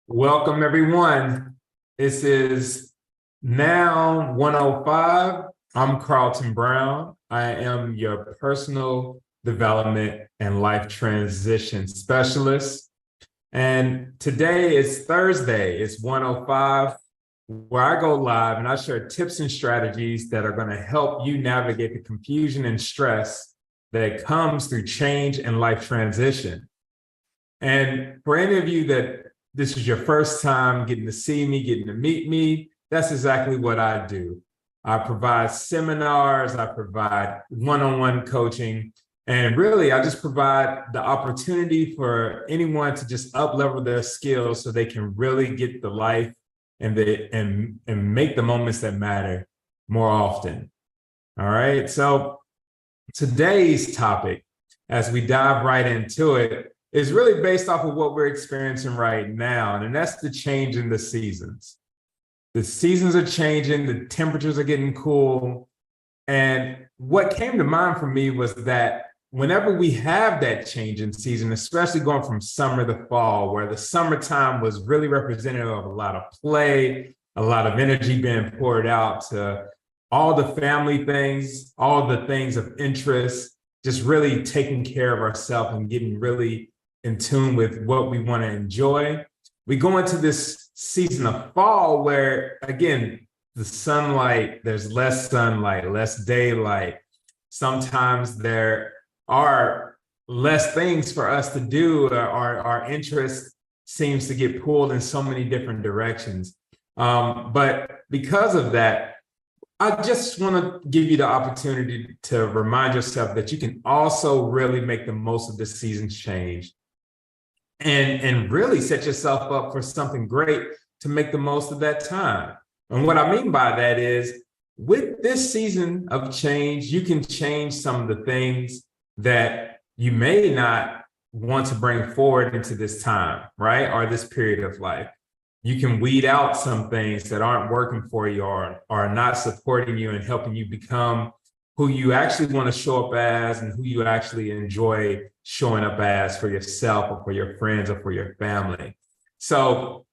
Welcome, everyone. This is Now 105. I'm Carlton Brown. I am your personal development and life transition specialist. And today is Thursday. It's 105, where I go live and I share tips and strategies that are going to help you navigate the confusion and stress that comes through change and life transition. And for any of you that this is your first time getting to see me, getting to meet me, that's exactly what I do. I provide seminars, I provide one-on-one coaching, and really I just provide the opportunity for anyone to just up-level their skills so they can really get the life and make the moments that matter more often. All right, so today's topic, as we dive right into it, is really based off of what we're experiencing right now, and that's the change in the seasons. The seasons are changing, the temperatures are getting cool, and what came to mind for me was that whenever we have that change in season, especially going from summer to fall, where the summertime was really representative of a lot of play, a lot of energy being poured out to all the family things, all the things of interest, just really taking care of ourselves and getting really in tune with what we want to enjoy. We go into this season of fall where, again, the sunlight, there's less sunlight, less daylight. Sometimes there are less things for us to do. Our interest seems to get pulled in so many different directions. But because of that, I just want to give you the opportunity to remind yourself that you can also really make the most of this season's change and really set yourself up for something great to make the most of that time. And what I mean by that is, with this season of change, you can change some of the things that you may not want to bring forward into this time, right? Or this period of life. You can weed out some things that aren't working for you or are not supporting you and helping you become who you actually want to show up as and who you actually enjoy showing up as for yourself or for your friends or for your family. So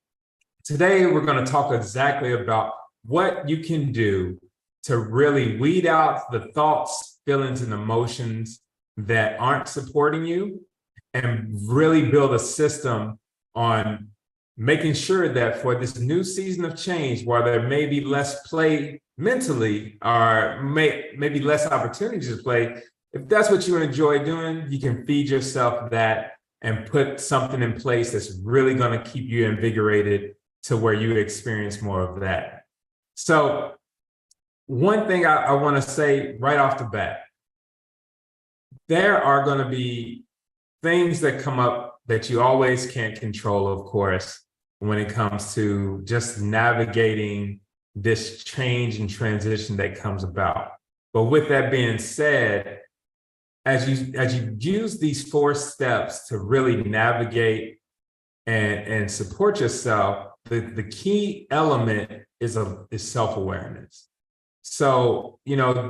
today we're going to talk exactly about what you can do to really weed out the thoughts, feelings, and emotions that aren't supporting you and really build a system on making sure that for this new season of change, while there may be less play mentally or maybe less opportunities to play, if that's what you enjoy doing, you can feed yourself that and put something in place that's really going to keep you invigorated to where you experience more of that. So one thing I want to say right off the bat, there are going to be things that come up that you always can't control, of course, when it comes to just navigating this change and transition that comes about. But with that being said, as you use these 4 steps to really navigate and support yourself, the key element is self-awareness. So,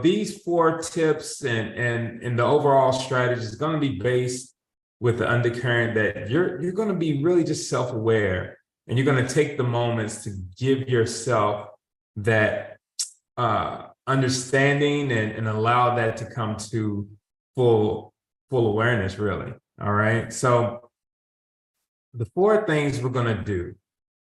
these 4 tips and the overall strategy is going to be based with the undercurrent that you're going to be really just self-aware, and you're going to take the moments to give yourself that understanding and allow that to come to full awareness, really. All right. So the 4 things we're going to do,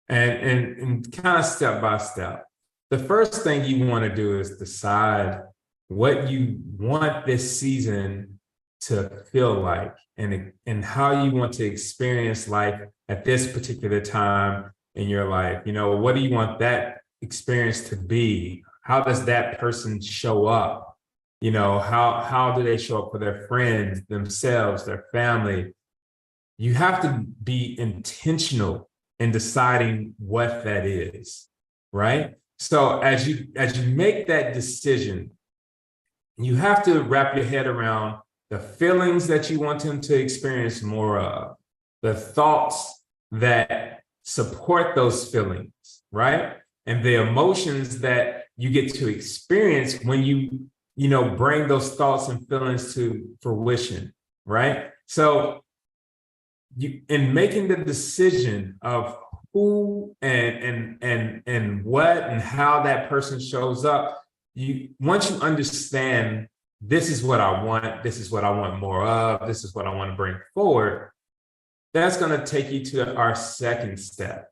and kind of step by step. The first thing you want to do is decide what you want this season to feel like and how you want to experience life at this particular time in your life. What do you want that experience to be? How does that person show up? How do they show up for their friends, themselves, their family? You have to be intentional in deciding what that is, right? So as you make that decision, you have to wrap your head around the feelings that you want them to experience more of, the thoughts that support those feelings, right? And the emotions that you get to experience when you bring those thoughts and feelings to fruition, right? So in making the decision of who and what and how that person shows up, once you understand this is what I want, this is what I want more of, this is what I want to bring forward, that's going to take you to our second step.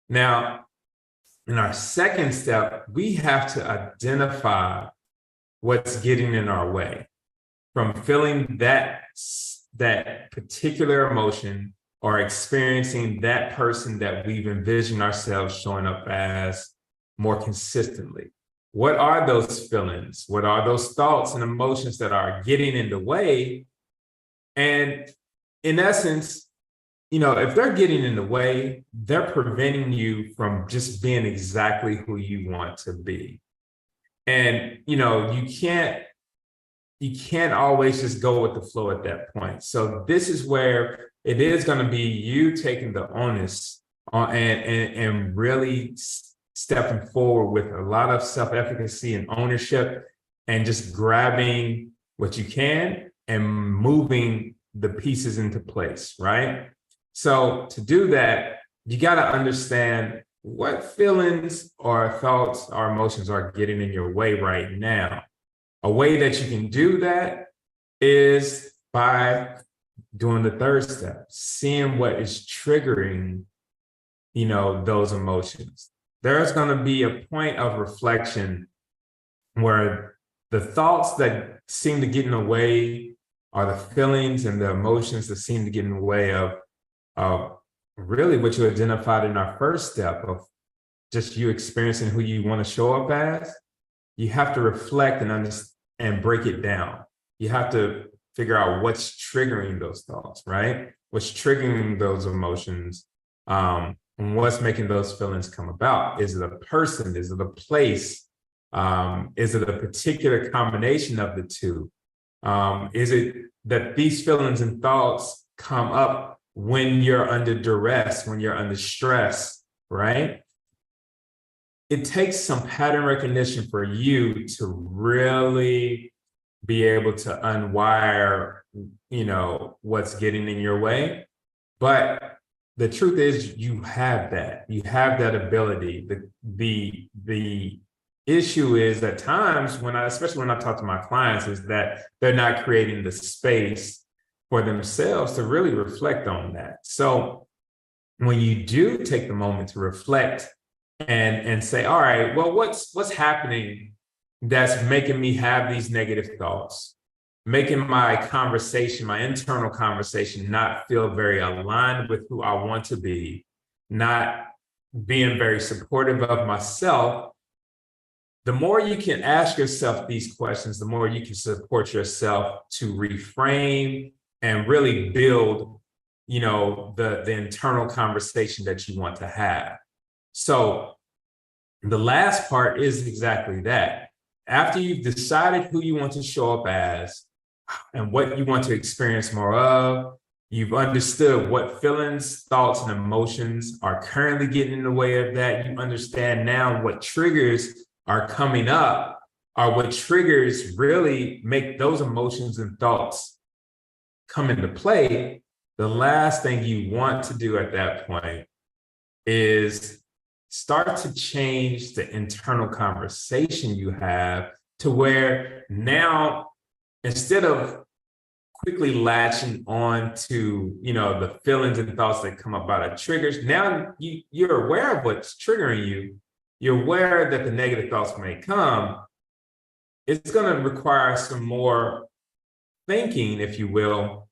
Now, in our second step, we have to identify what's getting in our way from feeling that particular emotion or experiencing that person that we've envisioned ourselves showing up as more consistently. What are those feelings? What are those thoughts and emotions that are getting in the way? And in essence, if they're getting in the way, they're preventing you from just being exactly who you want to be. And, you can't always just go with the flow at that point. So this is where it is going to be you taking the onus and really stepping forward with a lot of self-efficacy and ownership and just grabbing what you can and moving the pieces into place, right? So to do that, you got to understand what feelings or thoughts or emotions are getting in your way right now. A way that you can do that is by doing the third step, seeing what is triggering, those emotions. There's going to be a point of reflection where the thoughts that seem to get in the way are the feelings and the emotions that seem to get in the way of really what you identified in our first step of just you experiencing who you want to show up as. You have to reflect and understand and break it down. You have to figure out what's triggering those thoughts, right? What's triggering those emotions, and what's making those feelings come about. Is it a person? Is it a place? Is it a particular combination of the two? Is it that these feelings and thoughts come up when you're under duress, when you're under stress, right? It takes some pattern recognition for you to really be able to unwire, what's getting in your way. But the truth is you have that ability. The issue is at times especially when I talk to my clients, is that they're not creating the space for themselves to really reflect on that. So when you do take the moment to reflect and say, all right, well, what's happening that's making me have these negative thoughts, making my internal conversation not feel very aligned with who I want to be, not being very supportive of myself. The more you can ask yourself these questions, the more you can support yourself to reframe and really build, the internal conversation that you want to have. So the last part is exactly that. After you've decided who you want to show up as and what you want to experience more of, you've understood what feelings, thoughts, and emotions are currently getting in the way of that. You understand now what triggers are coming up, or what triggers really make those emotions and thoughts come into play. The last thing you want to do at that point is start to change the internal conversation you have to where now, instead of quickly latching on to, the feelings and thoughts that come up out of triggers, now you're aware of what's triggering you. You're aware that the negative thoughts may come. It's going to require some more thinking, if you will,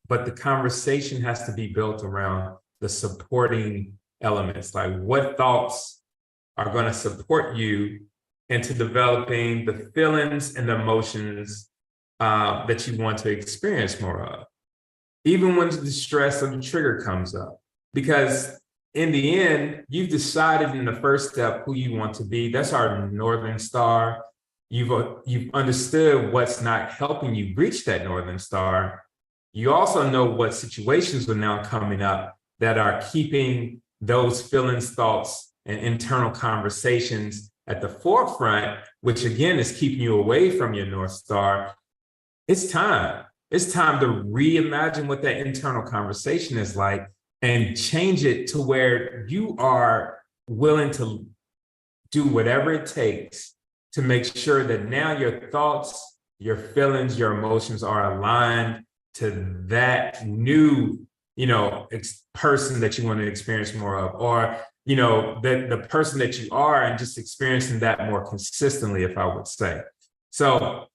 but the conversation has to be built around the supporting elements, like what thoughts are going to support you into developing the feelings and the emotions that you want to experience more of, even when the stress of the trigger comes up. Because in the end, you've decided in the first step who you want to be. That's our Northern Star. You've understood what's not helping you reach that Northern Star. You also know what situations are now coming up that are keeping those feelings, thoughts, and internal conversations at the forefront, which again is keeping you away from your North Star. It's time. It's time to reimagine what that internal conversation is like and change it to where you are willing to do whatever it takes to make sure that now your thoughts, your feelings, your emotions are aligned to that new, person that you want to experience more of, or, the person that you are, and just experiencing that more consistently, if I would say. So,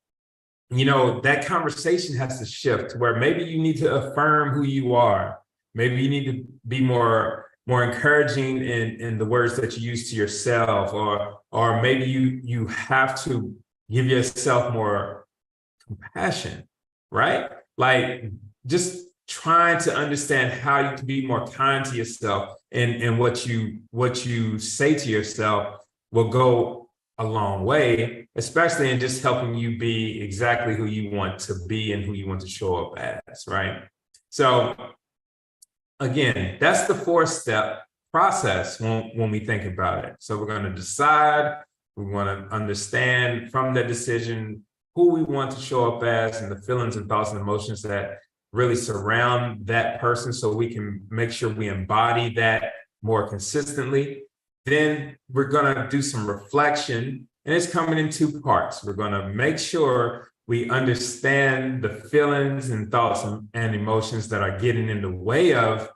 that conversation has to shift where maybe you need to affirm who you are. Maybe you need to be more encouraging in the words that you use to yourself, or maybe you have to give yourself more compassion, right? Like just trying to understand how you can be more kind to yourself, and what you say to yourself will go a long way, especially in just helping you be exactly who you want to be and who you want to show up as, right? So again, that's the 4-step process when we think about it. So we're going to decide, we want to understand from that decision who we want to show up as, and the feelings and thoughts and emotions that really surround that person, so we can make sure we embody that more consistently. Then we're going to do some reflection, and it's coming in 2 parts. We're going to make sure we understand the feelings and thoughts and emotions that are getting in the way of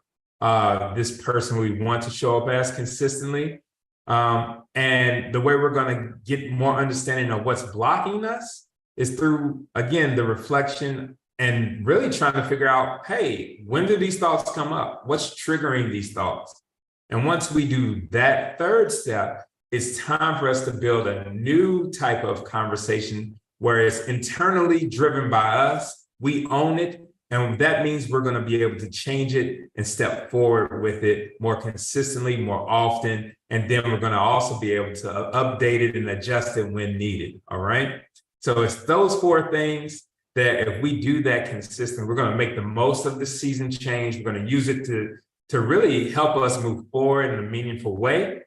this person we want to show up as consistently. And the way we're going to get more understanding of what's blocking us is through, again, the reflection, and really trying to figure out, hey, when do these thoughts come up? What's triggering these thoughts? And once we do that 3rd step, it's time for us to build a new type of conversation where it's internally driven by us. We own it. And that means we're going to be able to change it and step forward with it more consistently, more often. And then we're going to also be able to update it and adjust it when needed. All right. So it's those 4 things that if we do that consistently, we're going to make the most of the season change. We're going to use it to really help us move forward in a meaningful way.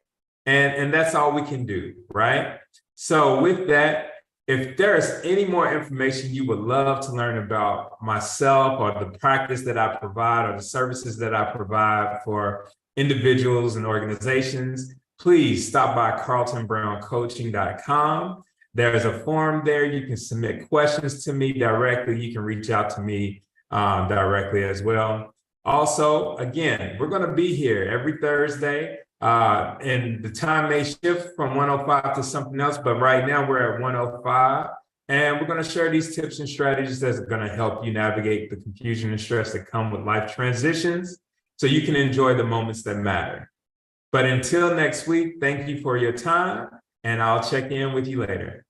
And that's all we can do, right? So with that, if there is any more information you would love to learn about myself, or the practice that I provide, or the services that I provide for individuals and organizations, please stop by carltonbrowncoaching.com. There's a form there. You can submit questions to me directly. You can reach out to me directly as well. Also, again, we're going to be here every Thursday, and the time may shift from 105 to something else, but right now we're at 105, and we're going to share these tips and strategies that are going to help you navigate the confusion and stress that come with life transitions, so you can enjoy the moments that matter. But until next week, thank you for your time, and I'll check in with you later.